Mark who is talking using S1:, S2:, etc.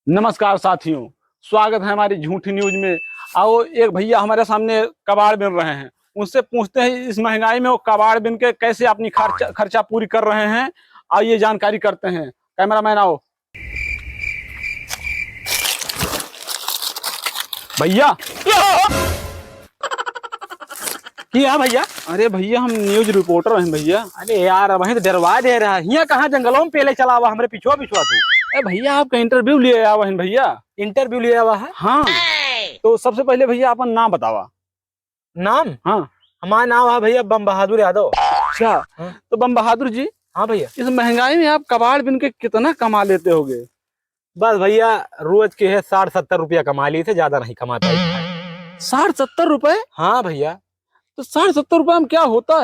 S1: नमस्कार साथियों, स्वागत है हमारी झूठी न्यूज में। आओ, एक भैया हमारे सामने कबाड़ बिन रहे हैं, उनसे पूछते हैं इस महंगाई में वो कबाड़ बिन के कैसे अपनी खर्चा पूरी कर रहे हैं। आइए जानकारी करते हैं। कैमरामैन आओ। भैया
S2: क्या भैया?
S1: अरे भैया, हम न्यूज रिपोर्टर हैं भैया।
S2: अरे यार वहीं तो डरवा दे रहा है। यहाँ कहाँ जंगलों में पहले चला हुआ हमरे पिछुआ पिछुआ तू
S1: अरे भैया, आपका इंटरव्यू लिए आया हुआ है भैया।
S2: इंटरव्यू लिया हुआ है।
S1: हाँ, तो सबसे पहले भैया अपन नाम बतावा।
S2: नाम?
S1: हाँ।
S2: हमारा नाम है भैया बम बहादुर यादव।
S1: अच्छा, तो बम बहादुर जी,
S2: हाँ भैया।
S1: इस महंगाई में आप कबाड़ बिन के कितना कमा लेते होगे?
S2: बस भैया रोज के है 60-70 रुपया कमा ली से ज्यादा नहीं कमाता है।
S1: 60-70 रुपए?
S2: हाँ भैया।
S1: तो 60-70 रुपए में क्या होता है?